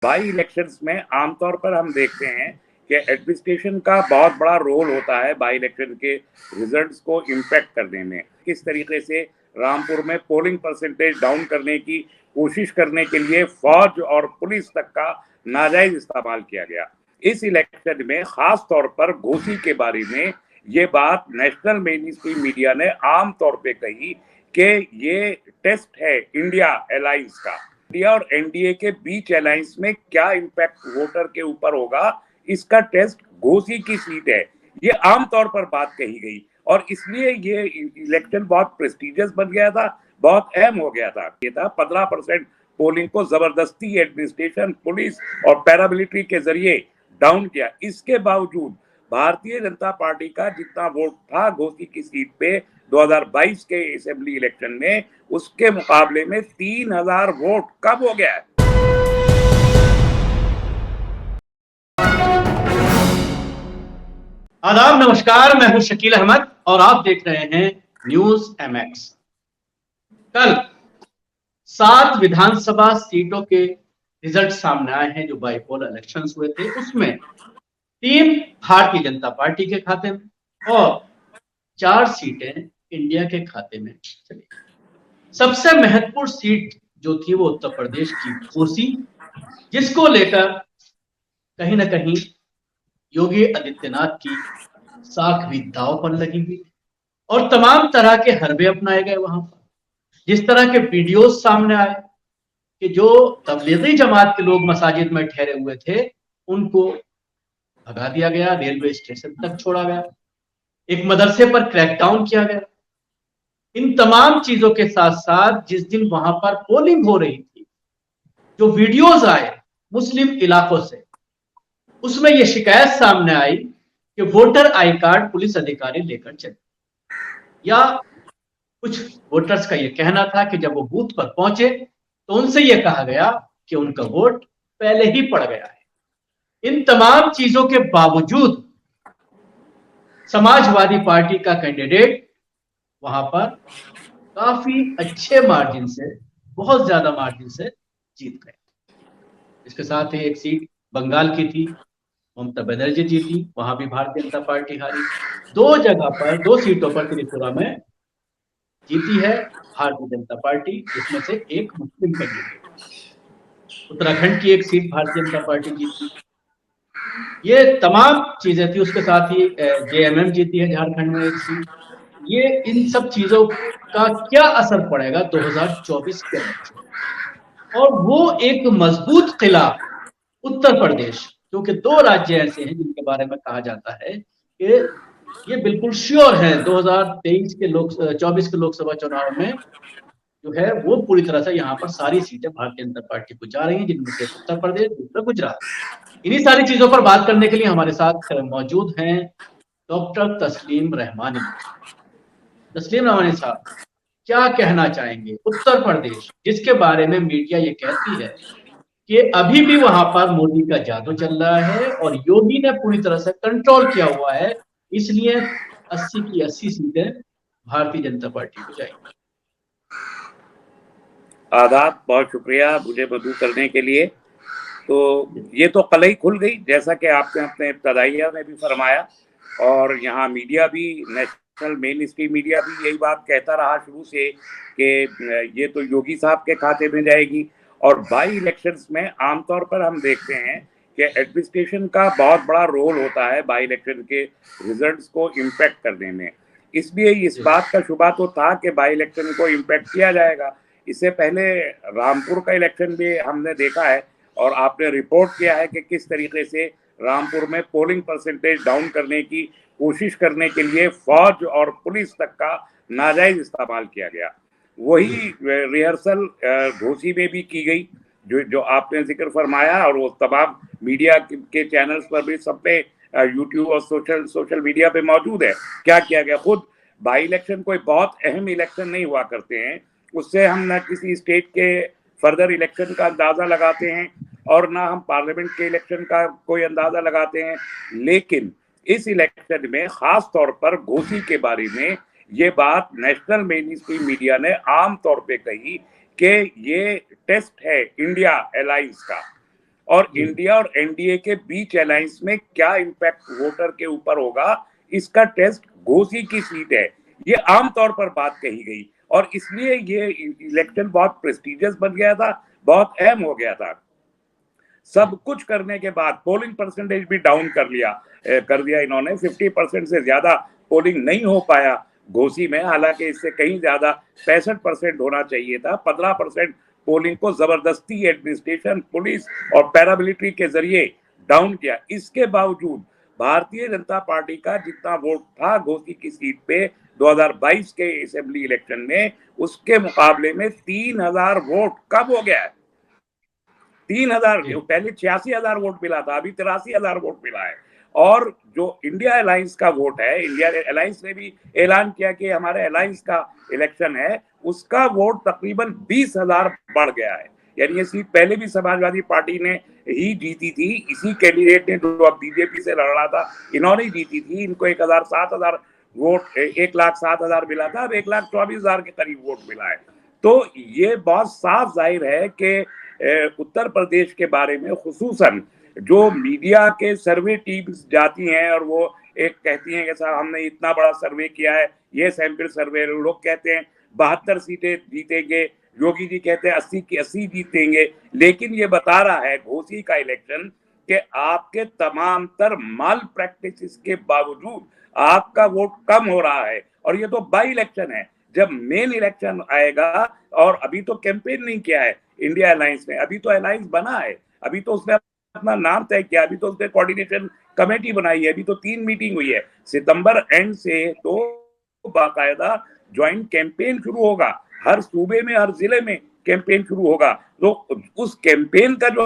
By elections में आमतौर पर हम देखते हैं कि एडमिनिस्ट्रेशन का बहुत बड़ा रोल होता है बाई इलेक्शन के रिजल्ट्स को इम्पैक्ट करने में। किस तरीके से रामपुर में पोलिंग परसेंटेज डाउन करने की कोशिश करने के लिए फौज और पुलिस तक का नाजायज इस्तेमाल किया गया। इस इलेक्शन में खास तौर पर घोसी के बारे में ये बात नेशनल मेन स्ट्रीम मीडिया ने आम तौर पे कही कि ये टेस्ट है इंडिया अलायंस का। इंडिया और एनडीए के बीच अलायंस में क्या इम्पैक्ट वोटर के ऊपर होगा, इसका टेस्ट घोसी की सीट है, ये आमतौर पर बात कही गई और इसलिए ये इलेक्शन बहुत प्रेस्टिजियस बन गया था, बहुत अहम हो गया था। ये था 15% पोलिंग को जबरदस्ती एडमिनिस्ट्रेशन, पुलिस और पैरामिलिट्री के जरिए डाउन किया। इसके बावजूद भारतीय जनता पार्टी का जितना वोट था घोसी की सीट पे 2022 के असेंबली इलेक्शन में, उसके मुकाबले में 3000 वोट कम हो गया है। आदाब, नमस्कार। मैं हूं शकील अहमद और आप देख रहे हैं न्यूज एमएक्स। कल 7 विधानसभा सीटों के रिजल्ट सामने आए हैं जो बाईपोल इलेक्शंस हुए थे। उसमें 3 भारतीय जनता पार्टी के खाते में और 4 सीटें इंडिया के खाते में चली। सबसे महत्वपूर्ण सीट जो थी वो उत्तर प्रदेश की घोसी, जिसको लेकर कहीं ना कहीं योगी आदित्यनाथ की साख भी दांव पर लगी हुई और तमाम तरह के हरबे अपनाए गए। वहां पर जिस तरह के वीडियोस सामने आए कि जो तबलीगी जमात के लोग मसाजिद में ठहरे हुए थे उनको भगा दिया गया, रेलवे स्टेशन तक छोड़ा गया, एक मदरसे पर क्रैकडाउन किया गया। इन तमाम चीजों के साथ साथ जिस दिन वहां पर पोलिंग हो रही थी, जो वीडियोस आए मुस्लिम इलाकों से, उसमें यह शिकायत सामने आई कि वोटर आई कार्ड पुलिस अधिकारी लेकर चले, या कुछ वोटर्स का यह कहना था कि जब वो बूथ पर पहुंचे तो उनसे यह कहा गया कि उनका वोट पहले ही पड़ गया है। इन तमाम चीजों के बावजूद समाजवादी पार्टी का कैंडिडेट वहां पर काफी अच्छे मार्जिन से, बहुत ज्यादा मार्जिन से जीत गए। इसके साथ ही एक सीट बंगाल की थी, ममता बनर्जी जीती, वहां भी भारतीय जनता पार्टी हारी। 2 जगह पर, 2 सीटों पर त्रिपुरा में जीती है भारतीय जनता पार्टी, जिसमें से एक मुस्लिम कैंडिडेट। उत्तराखंड की एक सीट भारतीय जनता पार्टी जीती। ये तमाम चीजें थी। उसके साथ ही जेएमएम जीती है झारखंड में एक सीट। ये इन सब चीजों का क्या असर पड़ेगा 2024 के इलेक्शन, और वो एक मजबूत किला उत्तर प्रदेश, क्योंकि 2 राज्य ऐसे हैं जिनके बारे में कहा जाता है कि ये बिल्कुल श्योर है 2023 के 24 के लोकसभा चुनाव में जो है वो पूरी तरह से यहाँ पर सारी सीटें भारतीय जनता पार्टी को जा रही हैं, जिनमें से उत्तर प्रदेश, दूसरा गुजरात। इन्हीं सारी चीजों पर बात करने के लिए हमारे साथ मौजूद हैं डॉक्टर तस्लीम रहमानी। तस्लीम रहमानी साहब, क्या कहना चाहेंगे? उत्तर प्रदेश, जिसके बारे में मीडिया ये कहती है कि अभी भी वहां पर मोदी का जादू चल रहा है और योगी ने पूरी तरह से कंट्रोल किया हुआ है, इसलिए 80 की 80 सीटें भारतीय जनता पार्टी को जाएंगी। आदाब, बहुत शुक्रिया मुझे मदू करने के लिए। तो ये तो कल ही खुल गई, जैसा कि आपने अपने इब्तदाइया में भी फरमाया, और यहाँ मीडिया भी, नेशनल मेन स्ट्रीम मीडिया भी यही बात कहता रहा शुरू से कि ये तो योगी साहब के खाते में जाएगी। और बाई इलेक्शंस में आमतौर पर हम देखते हैं कि एडमिनिस्ट्रेशन का बहुत बड़ा रोल होता है बाई इलेक्शन के रिजल्ट्स को इम्पैक्ट करने में। इसलिए इस बात का शुबा तो था कि बाई इलेक्शन को इम्पैक्ट किया जाएगा। इससे पहले रामपुर का इलेक्शन भी हमने देखा है और आपने रिपोर्ट किया है कि किस तरीके से रामपुर में पोलिंग परसेंटेज डाउन करने की कोशिश करने के लिए फौज और पुलिस तक का नाजायज इस्तेमाल किया गया। वही रिहर्सल घोसी में भी की गई, जो आपने जिक्र फरमाया, और वो तमाम मीडिया के चैनल्स पर भी, सब पे, यूट्यूब और सोशल मीडिया पे मौजूद है क्या किया गया। खुद बाई इलेक्शन कोई बहुत अहम इलेक्शन नहीं हुआ करते हैं, उससे हम न किसी स्टेट के फर्दर इलेक्शन का अंदाजा लगाते हैं और ना हम पार्लियामेंट के इलेक्शन का कोई अंदाजा लगाते हैं। लेकिन इस इलेक्शन में खास तौर पर घोसी के बारे में ये बात नेशनल मेन स्ट्रीम मीडिया ने आम तौर पे कही कि ये टेस्ट है इंडिया अलायंस का। और इंडिया और एनडीए के बीच अलायंस में क्या इम्पैक्ट वोटर के ऊपर होगा, इसका टेस्ट घोसी की सीट है। ये आमतौर पर बात कही गई और इसलिए ये इलेक्शन बहुत प्रेस्टिजियस बन गया था, बहुत अहम हो गया था। सब कुछ करने के बाद पोलिंग परसेंटेज भी डाउन कर दिया इन्होंने। 50% से ज्यादा पोलिंग नहीं हो पाया घोसी में, हालांकि इससे कहीं ज्यादा 65% होना चाहिए था। 15% पोलिंग को जबरदस्ती एडमिनिस्ट्रेशन, पुलिस और पैरामिलिट्री के जरिए डाउन किया। इसके बावजूद भारतीय जनता पार्टी का जितना वोट था घोसी की सीट पे 2022 के असेंबली इलेक्शन में, उसके मुकाबले में 3000 वोट कम हो गया है। 3000, पहले 86,000 वोट मिला था, अभी 83,000 वोट मिला है। और जो इंडिया अलायंस का वोट है, इंडिया अलायंस ने भी ऐलान किया कि हमारे अलायंस का इलेक्शन है, उसका वोट तकरीबन 20,000 बढ़ गया है। यानी ये सीट पहले भी समाजवादी पार्टी ने ही जीती थी, इसी कैंडिडेट ने जो अब बीजेपी से लड़ रहा था, इन्होंने ही जीती थी। इनको 7,000 वोट, 1,07,000 मिला था, अब 1,24,000 के करीब वोट मिला है। तो ये बहुत साफ जाहिर है कि उत्तर प्रदेश के बारे में खुसूसन जो मीडिया के सर्वे टीम्स जाती हैं और वो एक कहती हैं कि साहब हमने इतना बड़ा सर्वे किया है, ये सैंपल सर्वे, लोग कहते हैं 72 सीटें जीतेंगे, योगी जी कहते हैं 80 की 80 जीतेंगे। लेकिन ये बता रहा है घोसी का इलेक्शन कि आपके तमाम तर माल प्रैक्टिस के बावजूद आपका वोट कम हो रहा है। और ये तो बाई इलेक्शन है, जब मेन इलेक्शन आएगा, और अभी तो कैंपेन नहीं किया है इंडिया अलायंस ने, अभी तो अलायंस बना है, अभी तो उसने अपना नाम तय किया, अभी तो उसने कोऑर्डिनेशन कमेटी बनाई है, अभी तो 3 मीटिंग हुई है। सितंबर एंड से तो बाकायदा ज्वाइंट कैंपेन शुरू होगा, हर सूबे में, हर जिले में कैंपेन शुरू होगा। तो उस कैंपेन का जो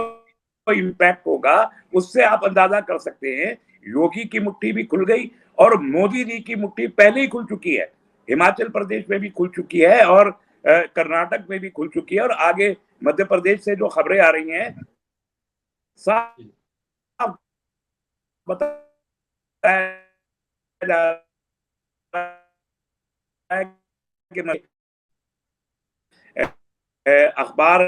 इम्पैक्ट होगा उससे आप अंदाजा कर सकते हैं। योगी की मुट्ठी भी खुल गई और मोदी जी की मुट्ठी पहले ही खुल चुकी है। हिमाचल प्रदेश में भी खुल चुकी है और कर्नाटक में भी खुल चुकी है, और आगे मध्य प्रदेश से जो खबरें आ रही हैं साफ बताया जा रहा है कि अखबार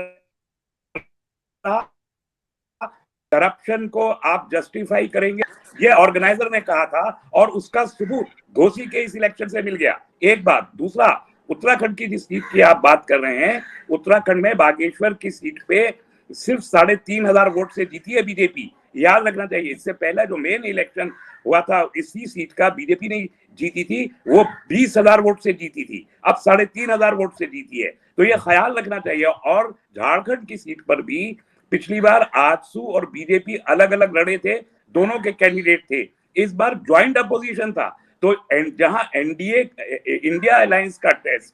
करप्शन को आप जस्टिफाई करेंगे, ये ऑर्गेनाइजर ने कहा था और उसका सबूत घोसी के इस इलेक्शन से मिल गया। एक बात। दूसरा, उत्तराखंड की जिस सीट की आप बात कर रहे हैं, उत्तराखंड में बागेश्वर की सीट पे सिर्फ 3,500 वोट से जीती है बीजेपी। याद रखना चाहिए, इससे पहले जो मेन इलेक्शन हुआ था इसी सीट का बीजेपी ने जीती थी, वो 20,000 वोट से जीती थी, अब 3,500 वोट से जीती है। तो ये ख्याल रखना चाहिए। और झारखंड की सीट पर भी पिछली बार आजसू और बीजेपी अलग अलग लड़े थे, दोनों के कैंडिडेट थे। इस बार ज्वाइंट अपोजिशन था। तो जहां एनडीए इंडिया अलायंस का टेस्ट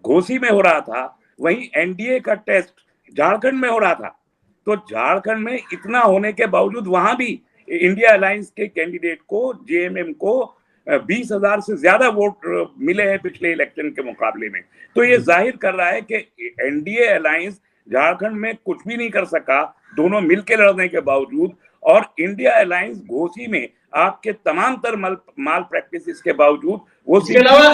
घोसी में हो रहा था, वहीं एनडीए का टेस्ट झारखंड में हो रहा था। तो झारखंड में इतना होने के बावजूद वहां भी इंडिया अलायंस के कैंडिडेट को, जेएमएम को 20,000 से ज्यादा वोट मिले हैं पिछले इलेक्शन के मुकाबले में। तो ये जाहिर कर रहा है कि एनडीए अलायंस झारखंड में कुछ भी नहीं कर सका, दोनों मिलकर लड़ने के बावजूद। और इंडिया अलायंस घोसी में आपके तमाम तर माल प्रैक्टिस के बावजूद वो